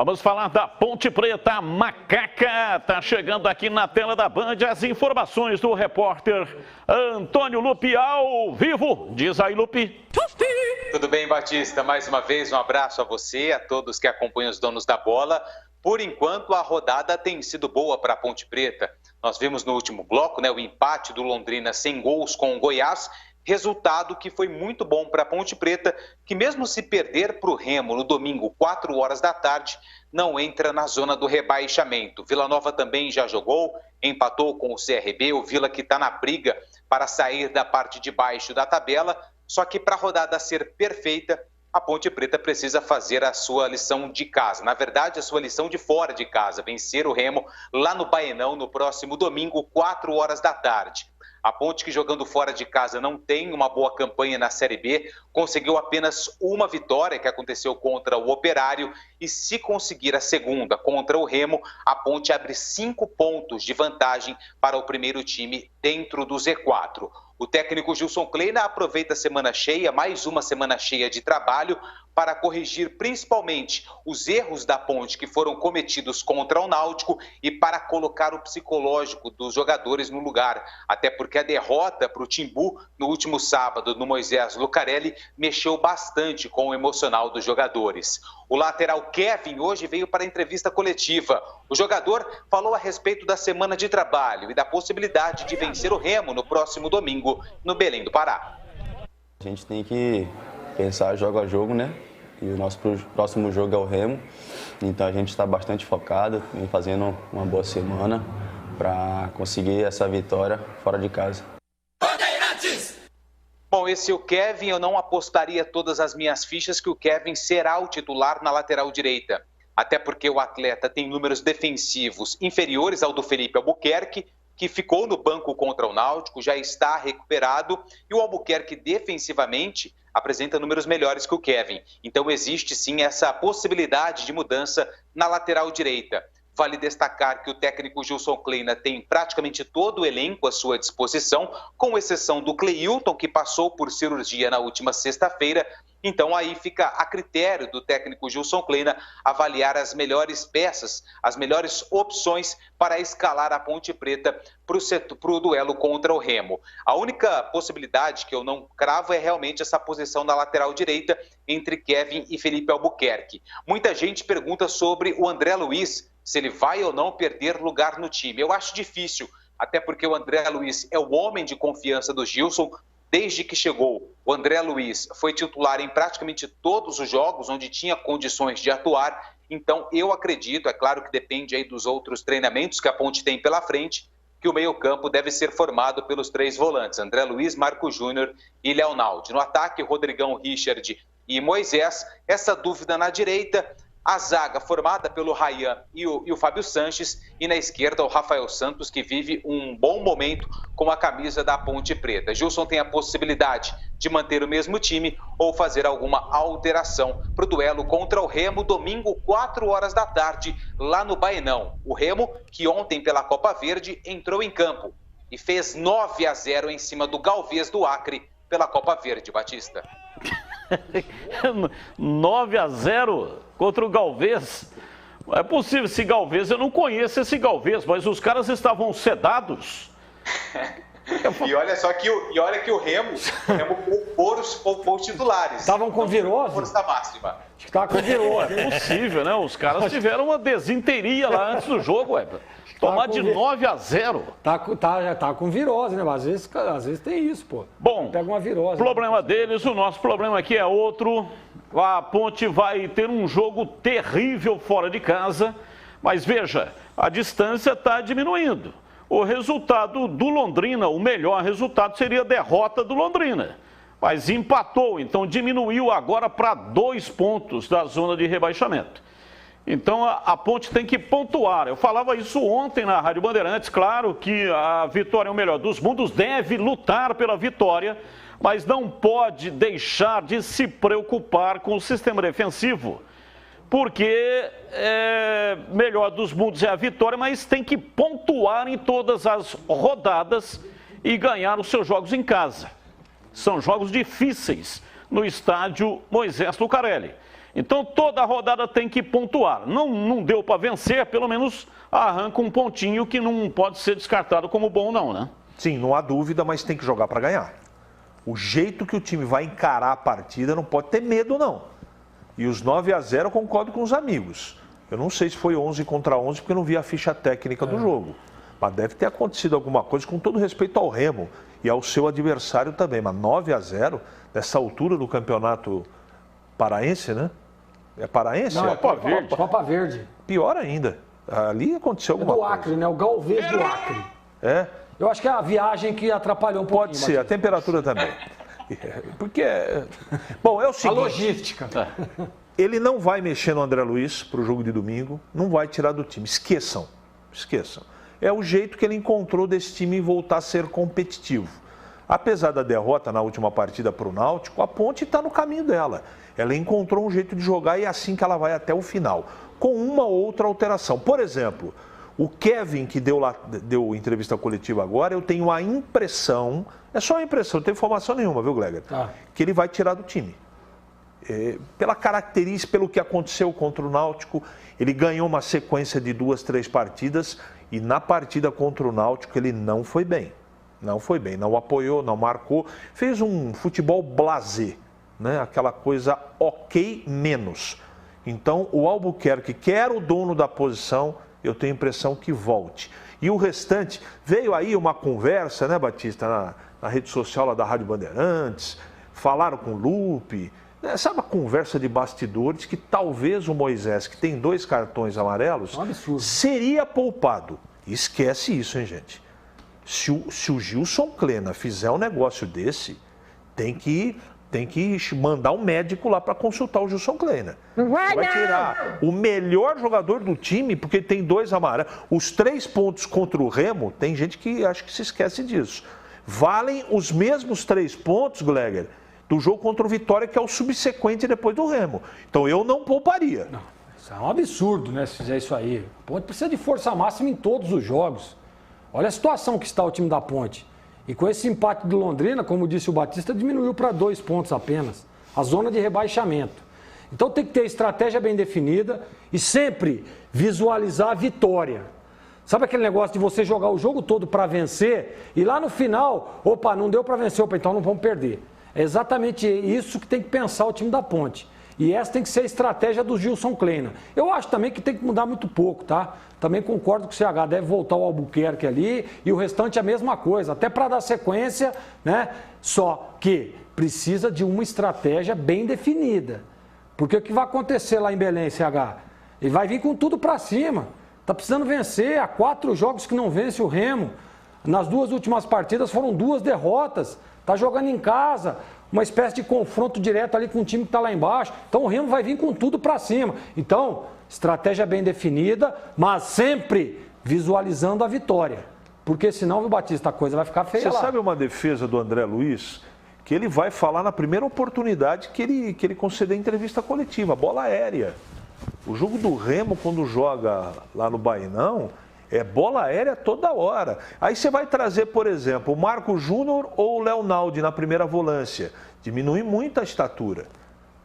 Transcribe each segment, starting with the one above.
Vamos falar da Ponte Preta, a Macaca está chegando aqui na tela da Band. As informações do repórter Antônio Lupi ao vivo. Diz aí, Lupi. Tudo bem, Batista? Mais uma vez, um abraço a você, a todos que acompanham os donos da bola. Por enquanto, a rodada tem sido boa para a Ponte Preta. Nós vimos no último bloco, o empate do Londrina sem gols com o Goiás. Resultado que foi muito bom para a Ponte Preta, que mesmo se perder para o Remo no domingo, 4 horas da tarde, não entra na zona do rebaixamento. Vila Nova também já jogou, empatou com o CRB, o Vila que está na briga para sair da parte de baixo da tabela, só que para a rodada ser perfeita, a Ponte Preta precisa fazer a sua lição de casa. Na verdade, a sua lição de fora de casa, vencer o Remo lá no Baenão no próximo domingo, 4 horas da tarde. A Ponte, que jogando fora de casa não tem uma boa campanha na Série B, conseguiu apenas uma vitória, que aconteceu contra o Operário, e se conseguir a segunda contra o Remo, a Ponte abre 5 pontos de vantagem para o primeiro time dentro do Z4. O técnico Gilson Kleina aproveita a semana cheia, mais uma semana cheia de trabalho, para corrigir principalmente os erros da Ponte que foram cometidos contra o Náutico e para colocar o psicológico dos jogadores no lugar. Até porque a derrota para o Timbu no último sábado no Moisés Lucarelli mexeu bastante com o emocional dos jogadores. O lateral Kevin hoje veio para a entrevista coletiva. O jogador falou a respeito da semana de trabalho e da possibilidade de vencer o Remo no próximo domingo no Belém do Pará. A gente tem que pensar jogo a jogo, E o nosso próximo jogo é o Remo. Então a gente está bastante focado, vem fazendo uma boa semana para conseguir essa vitória fora de casa. Bom, esse é o Kevin. Eu não apostaria todas as minhas fichas que o Kevin será o titular na lateral direita. Até porque o atleta tem números defensivos inferiores ao do Felipe Albuquerque, que ficou no banco contra o Náutico, já está recuperado, e o Albuquerque defensivamente apresenta números melhores que o Kevin. Então existe sim essa possibilidade de mudança na lateral direita. Vale destacar que o técnico Gilson Kleina tem praticamente todo o elenco à sua disposição, com exceção do Cleilton, que passou por cirurgia na última sexta-feira. Então aí fica a critério do técnico Gilson Kleina avaliar as melhores peças, as melhores opções para escalar a Ponte Preta para o duelo contra o Remo. A única possibilidade que eu não cravo é realmente essa posição na lateral direita entre Kevin e Felipe Albuquerque. Muita gente pergunta sobre o André Luiz, se ele vai ou não perder lugar no time. Eu acho difícil, até porque o André Luiz é o homem de confiança do Gilson. Desde que chegou, o André Luiz foi titular em praticamente todos os jogos onde tinha condições de atuar. Então, eu acredito, é claro que depende aí dos outros treinamentos que a Ponte tem pela frente, que o meio-campo deve ser formado pelos 3 volantes, André Luiz, Marco Júnior e Leonaldo. No ataque, Rodrigão, Richard e Moisés. Essa dúvida na direita, a zaga formada pelo Ryan e o Fábio Sanches, e na esquerda o Rafael Santos, que vive um bom momento com a camisa da Ponte Preta. Gilson tem a possibilidade de manter o mesmo time ou fazer alguma alteração para o duelo contra o Remo, domingo, 4 horas da tarde, lá no Baenão. O Remo, que ontem pela Copa Verde entrou em campo e fez 9-0 em cima do Galvez do Acre pela Copa Verde, Batista. 9-0 contra o Galvez. É possível esse Galvez, eu não conheço esse Galvez, mas os caras estavam sedados. E olha que o Remo poupou os titulares. Estavam com virose? Força máxima. Acho que estava com virose. É possível, né? Os caras tiveram uma desinteria lá antes do jogo, ué. Tomar de 9-0. Já tá com virose, né? Às vezes tem isso, pô. Bom, pega uma virose. Problema deles, o nosso problema aqui é outro. A Ponte vai ter um jogo terrível fora de casa, mas veja, a distância está diminuindo. O resultado do Londrina, o melhor resultado seria a derrota do Londrina. Mas empatou, então diminuiu agora para 2 pontos da zona de rebaixamento. Então a Ponte tem que pontuar. Eu falava isso ontem na Rádio Bandeirantes. Claro que a vitória é o melhor dos mundos, deve lutar pela vitória, mas não pode deixar de se preocupar com o sistema defensivo. Porque melhor dos mundos é a vitória, mas tem que pontuar em todas as rodadas e ganhar os seus jogos em casa. São jogos difíceis no estádio Moisés Lucarelli. Então toda a rodada tem que pontuar. Não deu para vencer, pelo menos arranca um pontinho que não pode ser descartado como bom não, né? Sim, não há dúvida, mas tem que jogar para ganhar. O jeito que o time vai encarar a partida não pode ter medo, não. E os 9-0 eu concordo com os amigos. Eu não sei se foi 11 contra 11, porque eu não vi a ficha técnica do jogo. Mas deve ter acontecido alguma coisa, com todo respeito ao Remo e ao seu adversário também. Mas 9-0, nessa altura do campeonato paraense, né? É paraense? Não, é Copa Verde. Copa Verde. Pior ainda. Ali aconteceu alguma do coisa. Acre, né? O Galvez do Acre. É? Eu acho que é a viagem que atrapalhou um pouquinho. Pode ser, a temperatura também. Porque, bom, é o seguinte... A logística. Ele não vai mexer no André Luiz para o jogo de domingo, não vai tirar do time. Esqueçam. É o jeito que ele encontrou desse time voltar a ser competitivo. Apesar da derrota na última partida para o Náutico, a Ponte está no caminho dela. Ela encontrou um jeito de jogar e é assim que ela vai até o final, com uma ou outra alteração. Por exemplo, o Kevin, que deu entrevista coletiva agora, eu tenho a impressão, é só a impressão, não tem informação nenhuma, viu, Gleger? Que ele vai tirar do time. Pela característica, pelo que aconteceu contra o Náutico, ele ganhou uma sequência de 2, 3 partidas e na partida contra o Náutico ele não foi bem. Não apoiou, não marcou, fez um futebol blasé, né? Aquela coisa ok menos. Então o Albuquerque, que era o dono da posição, eu tenho a impressão que volte. E o restante, veio aí uma conversa, né, Batista, na rede social lá da Rádio Bandeirantes, falaram com o Lupe, né, sabe a conversa de bastidores que talvez o Moisés, que tem 2 cartões amarelos, seria poupado. Esquece isso, hein, gente? Se o Gilson Kleina fizer um negócio desse, tem que mandar um médico lá para consultar o Gilson Kleina. Vai tirar o melhor jogador do time, porque tem 2 amarelos. Os 3 pontos contra o Remo, tem gente que acho que se esquece disso. Valem os mesmos 3 pontos, Gleger, do jogo contra o Vitória, que é o subsequente depois do Remo. Então eu não pouparia. Não, isso é um absurdo, né, se fizer isso aí. A Ponte precisa de força máxima em todos os jogos. Olha a situação que está o time da Ponte. E com esse empate do Londrina, como disse o Batista, diminuiu para 2 pontos apenas. A zona de rebaixamento. Então tem que ter estratégia bem definida e sempre visualizar a vitória. Sabe aquele negócio de você jogar o jogo todo para vencer e lá no final, opa, não deu para vencer, opa, então não vamos perder. É exatamente isso que tem que pensar o time da Ponte. E essa tem que ser a estratégia do Gilson Kleina. Eu acho também que tem que mudar muito pouco, tá? Também concordo com o CH, deve voltar o Albuquerque ali e o restante é a mesma coisa, até para dar sequência, né? Só que precisa de uma estratégia bem definida. Porque o que vai acontecer lá em Belém, CH? Ele vai vir com tudo para cima. Tá precisando vencer, há 4 jogos que não vence o Remo. Nas 2 últimas partidas foram 2 derrotas. Tá jogando em casa, uma espécie de confronto direto ali com o time que está lá embaixo. Então o Remo vai vir com tudo para cima. Então, estratégia bem definida, mas sempre visualizando a vitória. Porque senão, viu, Batista, a coisa vai ficar feia lá. Você sabe uma defesa do André Luiz? Que ele vai falar na primeira oportunidade que ele conceder entrevista coletiva, bola aérea. O jogo do Remo, quando joga lá no Bainão, é bola aérea toda hora. Aí você vai trazer, por exemplo, o Marco Júnior ou o Leonaldi na primeira volância. Diminui muito a estatura.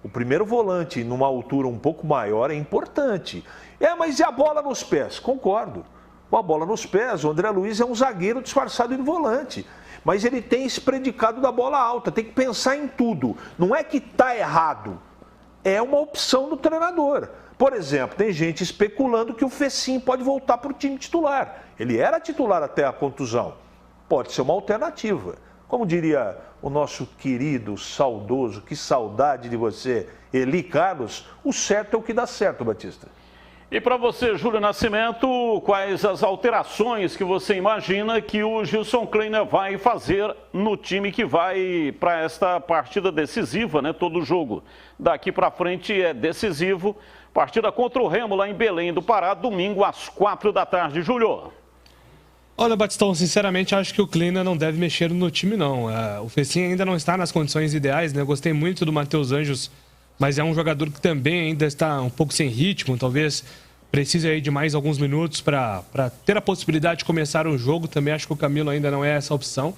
O primeiro volante, numa altura um pouco maior, é importante. Mas e a bola nos pés? Concordo. Com a bola nos pés, o André Luiz é um zagueiro disfarçado de volante. Mas ele tem esse predicado da bola alta. Tem que pensar em tudo. Não é que está errado. É uma opção do treinador. Por exemplo, tem gente especulando que o Fecim pode voltar para o time titular. Ele era titular até a contusão. Pode ser uma alternativa. Como diria o nosso querido, saudoso, que saudade de você, Eli Carlos, o certo é o que dá certo, Batista. E para você, Júlio Nascimento, quais as alterações que você imagina que o Gilson Kleina vai fazer no time que vai para esta partida decisiva, né? Todo jogo daqui para frente é decisivo. Partida contra o Remo lá em Belém do Pará, domingo às 4 da tarde, Júlio. Olha, Batistão, sinceramente acho que o Kleina não deve mexer no time, não. O Fecim ainda não está nas condições ideais, né? Eu gostei muito do Matheus Anjos, mas é um jogador que também ainda está um pouco sem ritmo, talvez precise aí de mais alguns minutos para ter a possibilidade de começar um jogo. Também acho que o Camilo ainda não é essa opção.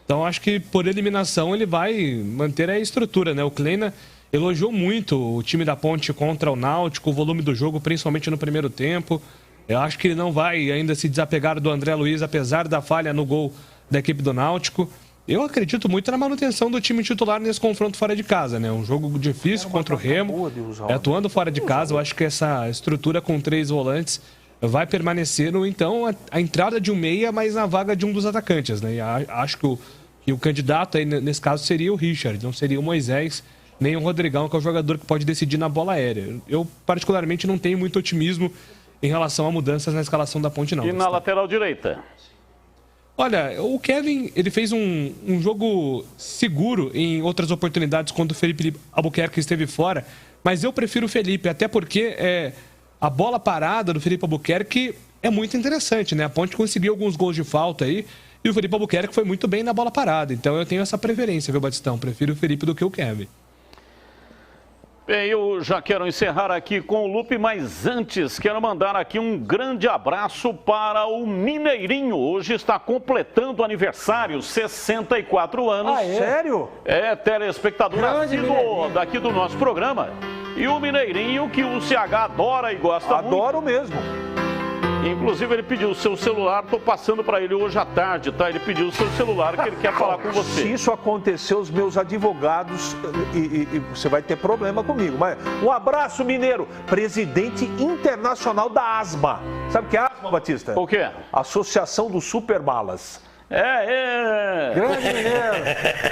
Então acho que por eliminação ele vai manter a estrutura, né? O Kleina, elogiou muito o time da Ponte contra o Náutico, o volume do jogo, principalmente no primeiro tempo. Eu acho que ele não vai ainda se desapegar do André Luiz, apesar da falha no gol da equipe do Náutico. Eu acredito muito na manutenção do time titular nesse confronto fora de casa, né? Um jogo difícil contra o Remo, atuando fora de casa. Eu acho que essa estrutura com 3 volantes vai permanecer, então, a entrada de um meia, mas na vaga de um dos atacantes, né? E acho que o candidato aí, nesse caso, seria o Richard, não seria o Moisés, nem o Rodrigão, que é o jogador que pode decidir na bola aérea. Eu, particularmente, não tenho muito otimismo em relação a mudanças na escalação da Ponte, não. E na lateral direita? Olha, o Kevin, ele fez um jogo seguro em outras oportunidades quando o Felipe Albuquerque esteve fora, mas eu prefiro o Felipe, até porque a bola parada do Felipe Albuquerque é muito interessante, né? A Ponte conseguiu alguns gols de falta aí e o Felipe Albuquerque foi muito bem na bola parada, então eu tenho essa preferência, viu, Batistão? Prefiro o Felipe do que o Kevin. Bem, eu já quero encerrar aqui com o Lupe, mas antes quero mandar aqui um grande abraço para o Mineirinho. Hoje está completando aniversário, 64 anos. Ah, é? Sério? É, telespectador assíduo daqui do nosso programa. E o Mineirinho, que o CH adora e gosta muito. Adoro mesmo. Inclusive, ele pediu o seu celular, estou passando para ele hoje à tarde, tá? Ele pediu o seu celular, que ele quer falar com você. Se isso acontecer, os meus advogados, e você vai ter problema comigo. Mas um abraço, Mineiro. Presidente internacional da ASMA. Sabe o que é ASMA, Batista? O quê? Associação dos Supermalas. Grande Mineiro.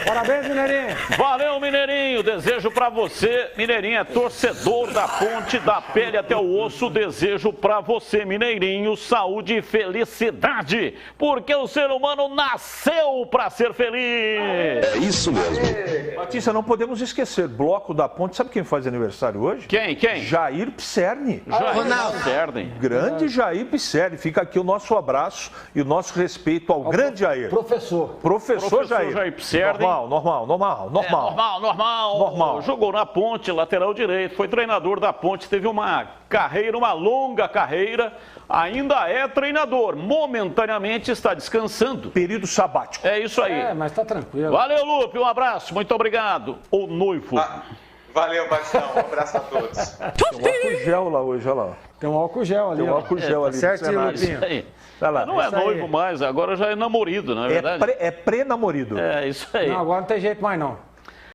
Parabéns, Mineirinho. Valeu, Mineirinho. Desejo pra você, Mineirinho é torcedor da Ponte, da pele até o osso. Desejo pra você, Mineirinho, saúde e felicidade. Porque o ser humano nasceu pra ser feliz. É isso mesmo. Batista, não podemos esquecer. Bloco da Ponte. Sabe quem faz aniversário hoje? Quem? Jair Pisserni. Jair Pisserni. Grande Jair Pisserni. Fica aqui o nosso abraço e o nosso respeito ao grande Jair. Professor Jair Pisserni. Normal. Jogou na Ponte, lateral direito, foi treinador da Ponte, teve uma longa carreira, ainda é treinador, momentaneamente está descansando. Período sabático. É isso aí. Mas tá tranquilo. Valeu, Lupe, um abraço, muito obrigado. O noivo. Valeu, Batistão, um abraço a todos. Tem um álcool gel lá hoje, olha lá. Tem um álcool gel ali. Tem um álcool gel ali. Certinho, Lupinho. Lá. Não é noivo mais, agora já é namorido, não é verdade? É pré-namorido. É isso aí. Não, agora não tem jeito mais não.